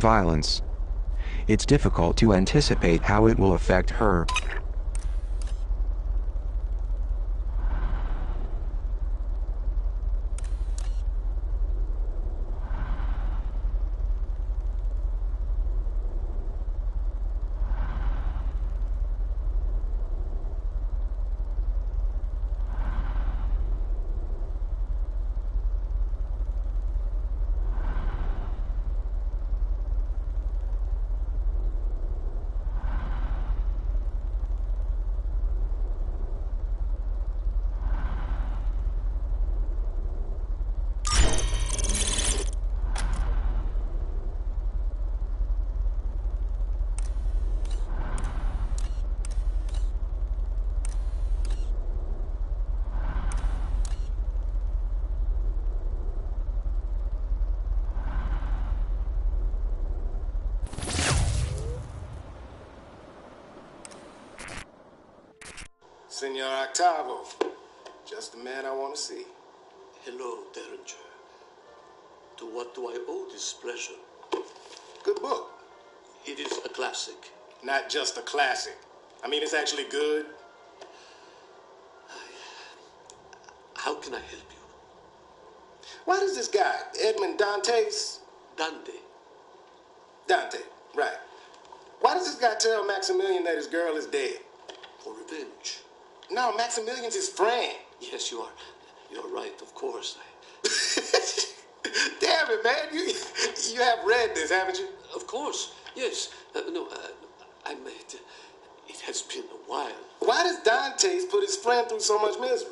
violence. It's difficult to anticipate how it will affect her. Senor Octavo, just the man I want to see. Hello, Derringer. To what do I owe this pleasure? Good book. It is a classic. Not just a classic. I mean, it's actually good. How can I help you? Why does this guy, Edmond Dantes? Dante. Dante, right. Why does this guy tell Maximilian that his girl is dead? For revenge. No, Maximilian's his friend. Yes, you are. You're right, of course. Damn it, man. You have read this, haven't you? Of course, yes. I made... It has been a while. Why does Dantes put his friend through so much misery?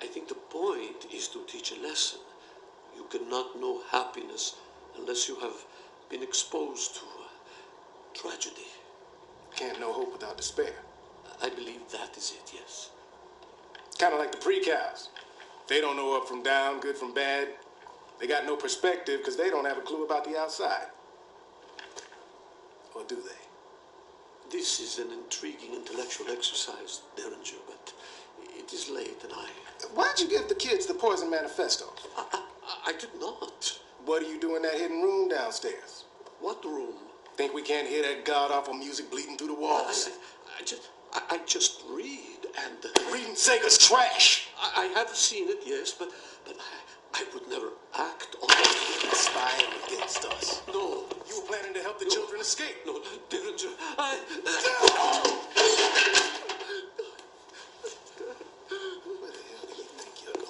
I think the point is to teach a lesson. You cannot know happiness unless you have been exposed to tragedy. Can't know hope without despair. I believe that is it, yes. Kind of like the pre-cows. They don't know up from down, good from bad. They got no perspective because they don't have a clue about the outside. Or do they? This is an intriguing intellectual exercise, Derringer, but it is late and I... Why'd you give the kids the Poison Manifesto? I did not. What do you do in that hidden room downstairs? What room? Think we can't hear that god-awful music bleeding through the walls? I just read and... Reading Sega's trash! I have seen it, yes, but I would never act on it. Spying against us. No. You were planning to help the children escape. No, Derringer, Where the hell do you think you're going?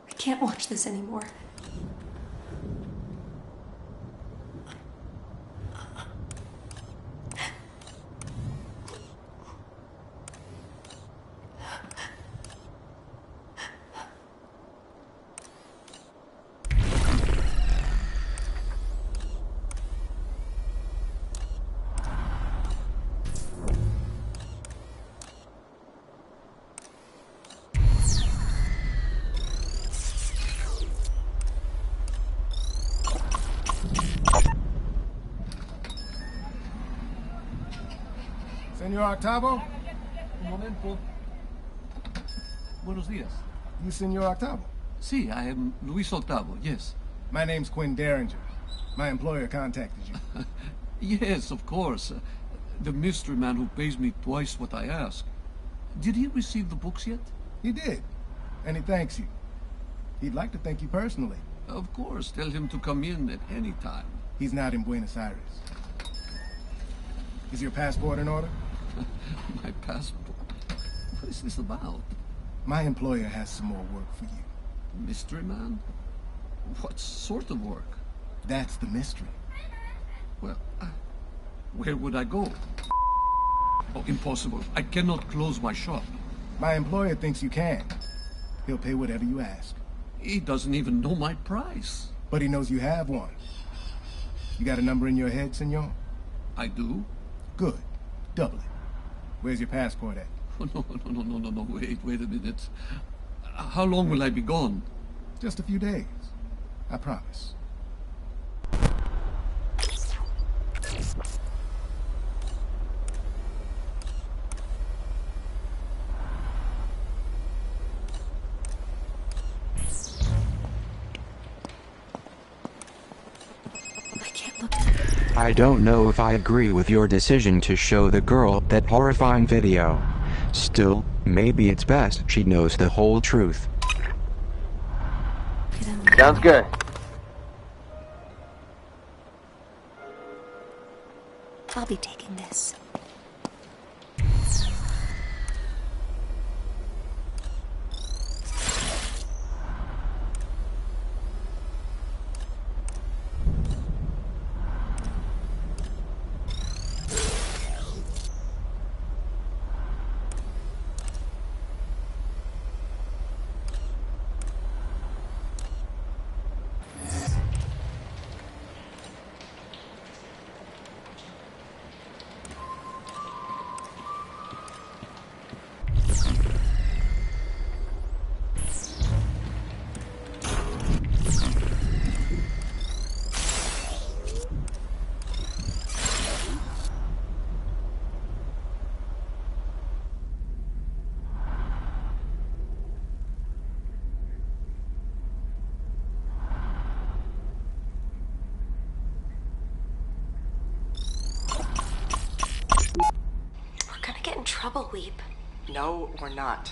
I can't watch this anymore. Senor Octavo? Un momento. Buenos días. You Senor Octavo? Sí, I am Luis Octavo, yes. My name's Quinn Derringer. My employer contacted you. Yes, of course. The mystery man who pays me twice what I ask. Did he receive the books yet? He did. And he thanks you. He'd like to thank you personally. Of course. Tell him to come in at any time. He's not in Buenos Aires. Is your passport in order? My passport? What is this about? My employer has some more work for you. Mystery man? What sort of work? That's the mystery. Well, where would I go? Oh, impossible. I cannot close my shop. My employer thinks you can. He'll pay whatever you ask. He doesn't even know my price. But he knows you have one. You got a number in your head, senor? I do? Good. Double it. Where's your passport at? Oh, no. Wait a minute. How long will I be gone? Just a few days. I promise. I don't know if I agree with your decision to show the girl that horrifying video. Still, maybe it's best she knows the whole truth. Sounds good. I'll be taking this. Get in trouble, Weep. No, we're not.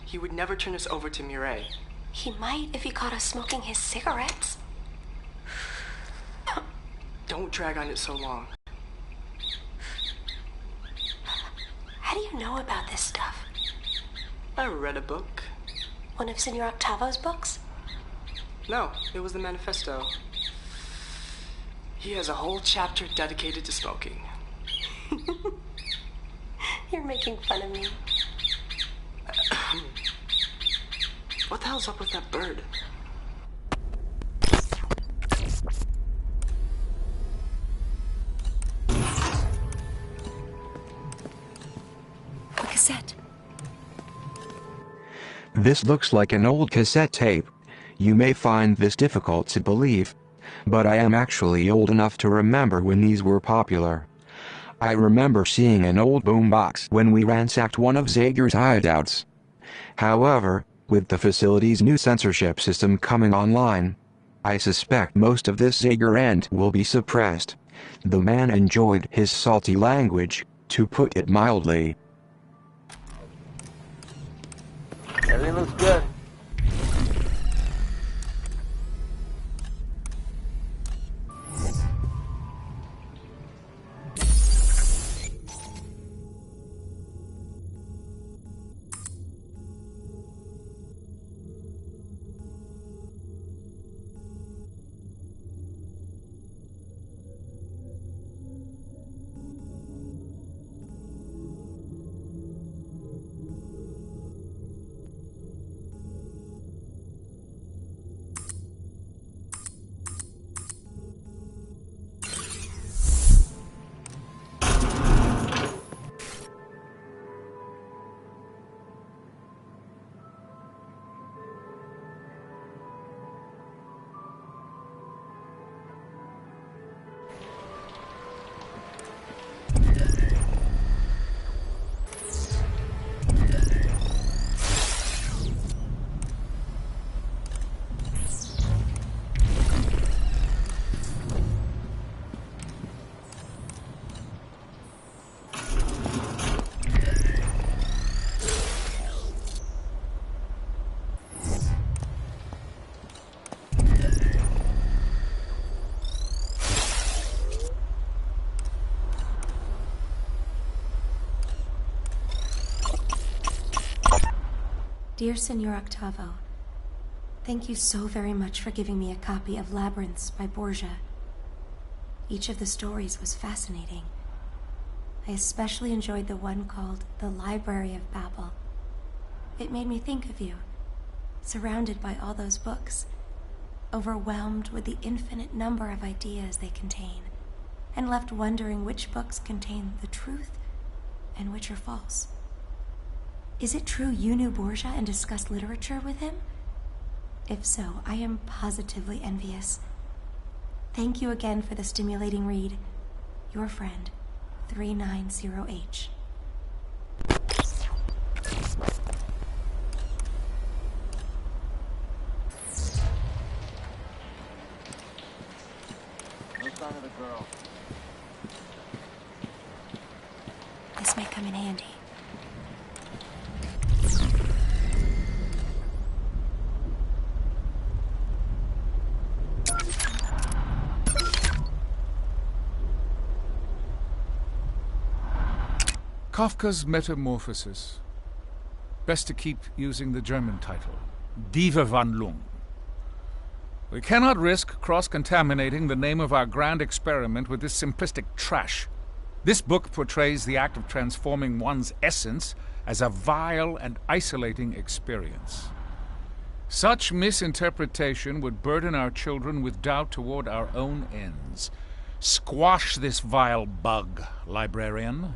He would never turn us over to Mireille. He might if he caught us smoking his cigarettes. Don't drag on it so long. How do you know about this stuff? I read a book. One of Senor Octavo's books? No, it was the manifesto. He has a whole chapter dedicated to smoking. You're making fun of me. What the hell's up with that bird? A cassette. This looks like an old cassette tape. You may find this difficult to believe, but I am actually old enough to remember when these were popular. I remember seeing an old boombox when we ransacked one of Zager's hideouts. However, with the facility's new censorship system coming online, I suspect most of this Zager end will be suppressed. The man enjoyed his salty language, to put it mildly. Everything looks good. Dear Senor Octavo, thank you so very much for giving me a copy of Labyrinths by Borgia. Each of the stories was fascinating. I especially enjoyed the one called The Library of Babel. It made me think of you, surrounded by all those books, overwhelmed with the infinite number of ideas they contain, and left wondering which books contain the truth and which are false. Is it true you knew Borgia and discussed literature with him? If so, I am positively envious. Thank you again for the stimulating read. Your friend, 390H. No sign of the girl. Kafka's Metamorphosis. Best to keep using the German title, Die Verwandlung. We cannot risk cross-contaminating the name of our grand experiment with this simplistic trash. This book portrays the act of transforming one's essence as a vile and isolating experience. Such misinterpretation would burden our children with doubt toward our own ends. Squash this vile bug, librarian.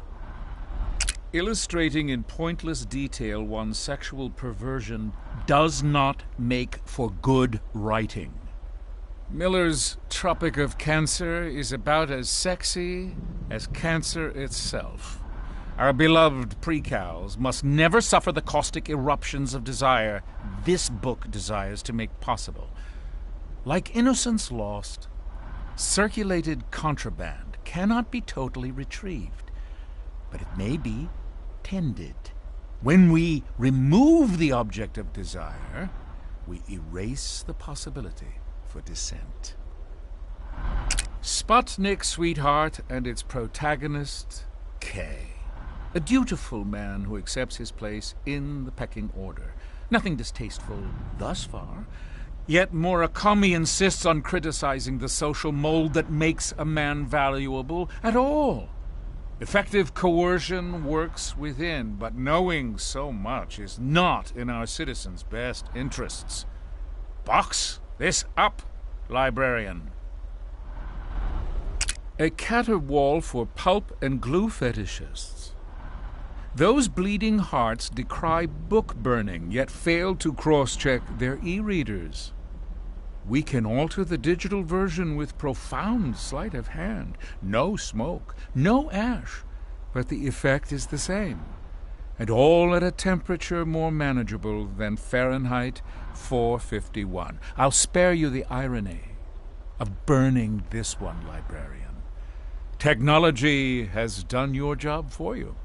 Illustrating in pointless detail one's sexual perversion does not make for good writing. Miller's Tropic of Cancer is about as sexy as cancer itself. Our beloved precals must never suffer the caustic eruptions of desire this book desires to make possible. Like Innocence Lost, circulated contraband cannot be totally retrieved, but it may be tended. When we remove the object of desire, we erase the possibility for dissent. Sputnik Sweetheart and its protagonist, K. A dutiful man who accepts his place in the pecking order. Nothing distasteful thus far, yet Murakami insists on criticizing the social mold that makes a man valuable at all. Effective coercion works within, but knowing so much is not in our citizens' best interests. Box this up, librarian. A caterwaul for pulp and glue fetishists. Those bleeding hearts decry book burning, yet fail to cross-check their e-readers. We can alter the digital version with profound sleight of hand. No smoke, no ash, but the effect is the same. And all at a temperature more manageable than Fahrenheit 451. I'll spare you the irony of burning this one, librarian. Technology has done your job for you.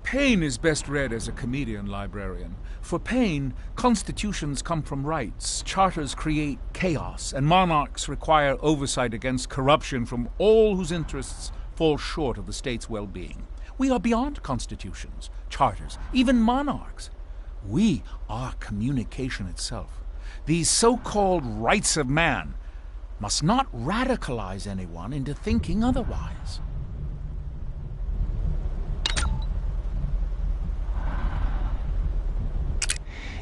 Paine is best read as a comedian, librarian. For Paine, constitutions come from rights, charters create chaos, and monarchs require oversight against corruption from all whose interests fall short of the state's well-being. We are beyond constitutions, charters, even monarchs. We are communication itself. These so-called rights of man must not radicalize anyone into thinking otherwise.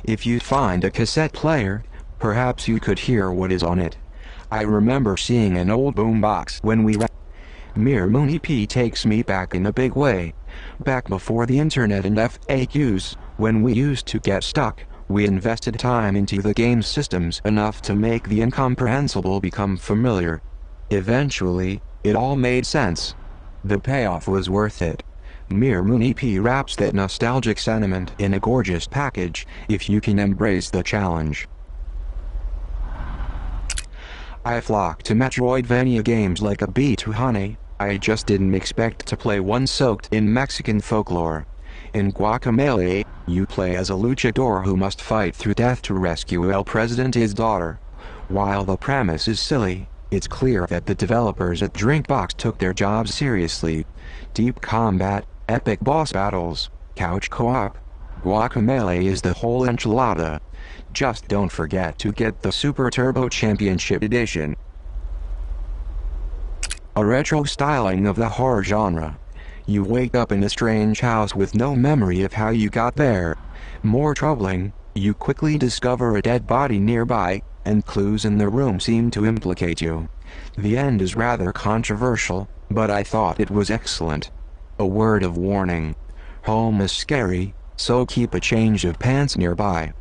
If you find a cassette player, perhaps you could hear what is on it. I remember seeing an old boombox when we Mir Mooney P takes me back in a big way. Back before the internet and FAQs, when we used to get stuck, we invested time into the game systems enough to make the incomprehensible become familiar. Eventually, it all made sense. The payoff was worth it. Mir Mooney P wraps that nostalgic sentiment in a gorgeous package, if you can embrace the challenge. I flock to Metroidvania games like a bee to honey. I just didn't expect to play one soaked in Mexican folklore. In Guacamelee, you play as a luchador who must fight through death to rescue El Presidente's daughter. While the premise is silly, it's clear that the developers at Drinkbox took their job seriously. Deep combat, epic boss battles, couch co-op. Guacamelee is the whole enchilada. Just don't forget to get the Super Turbo Championship Edition. A retro styling of the horror genre. You wake up in a strange house with no memory of how you got there. More troubling, you quickly discover a dead body nearby, and clues in the room seem to implicate you. The end is rather controversial, but I thought it was excellent. A word of warning. Home is scary, so keep a change of pants nearby.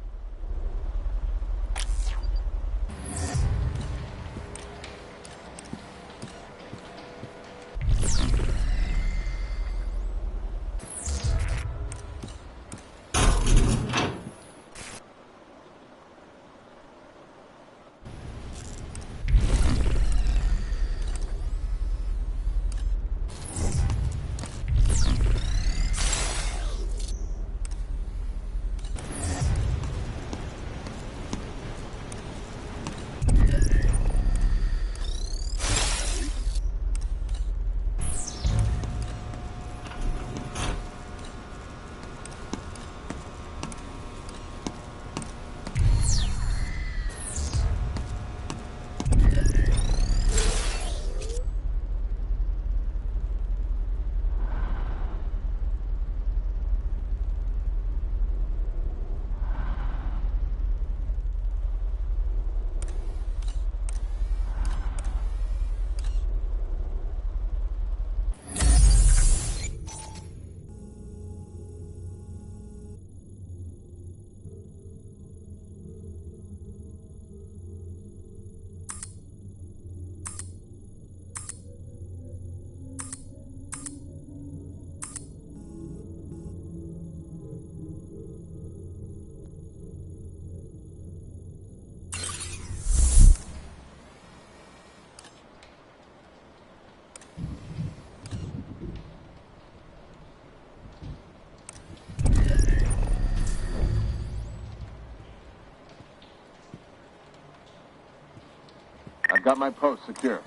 got my post secure.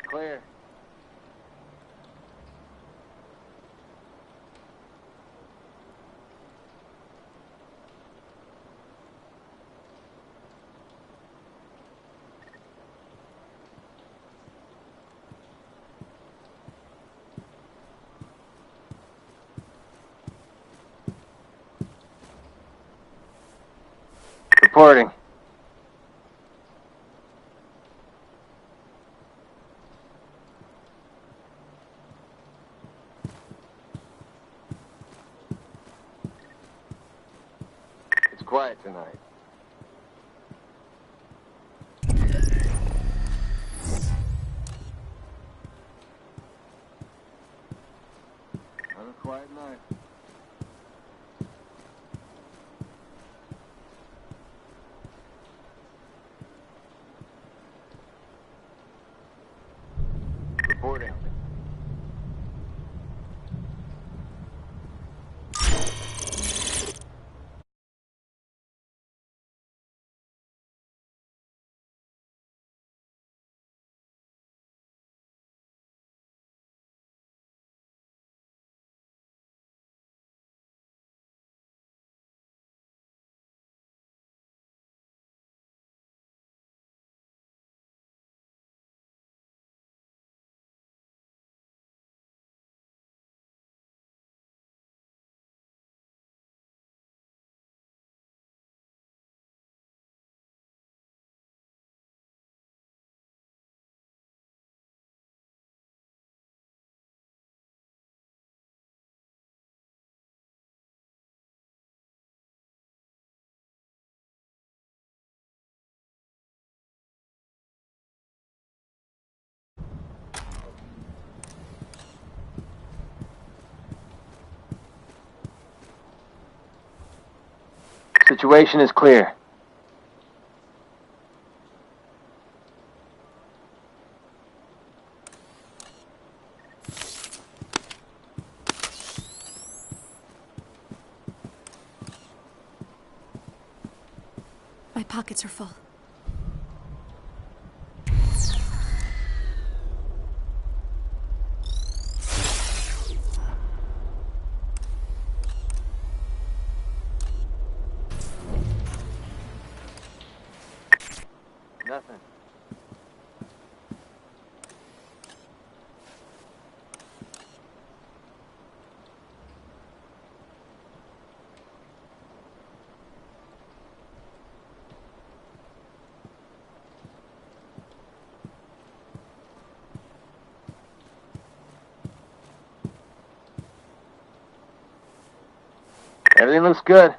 Clear. Reporting. It's quiet tonight. Another quiet night. Reporting. Situation is clear. My pockets are full. Nothing. Everything looks good.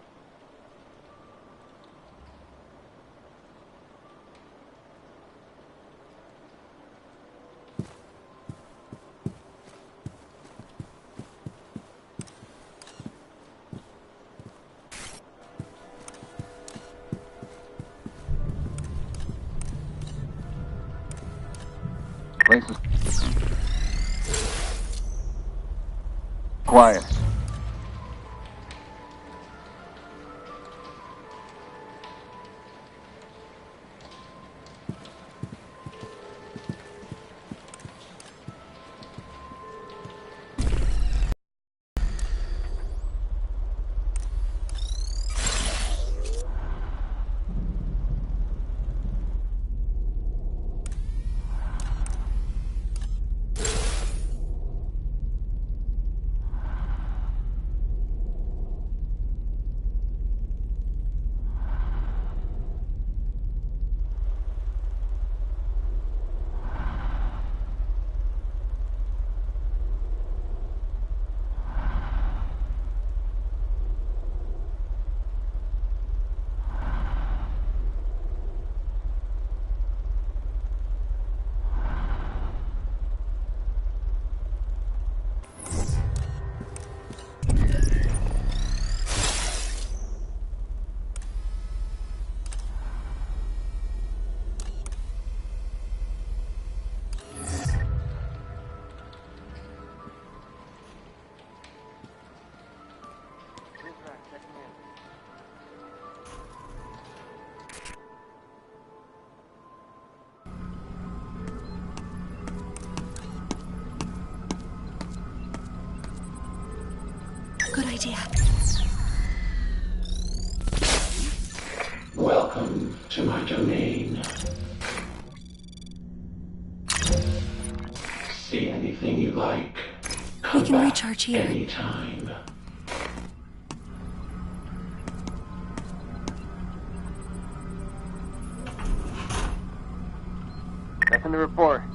Place is quiet. idea. Welcome to my domain. See anything you like. We can recharge here. Anytime. Nothing to report.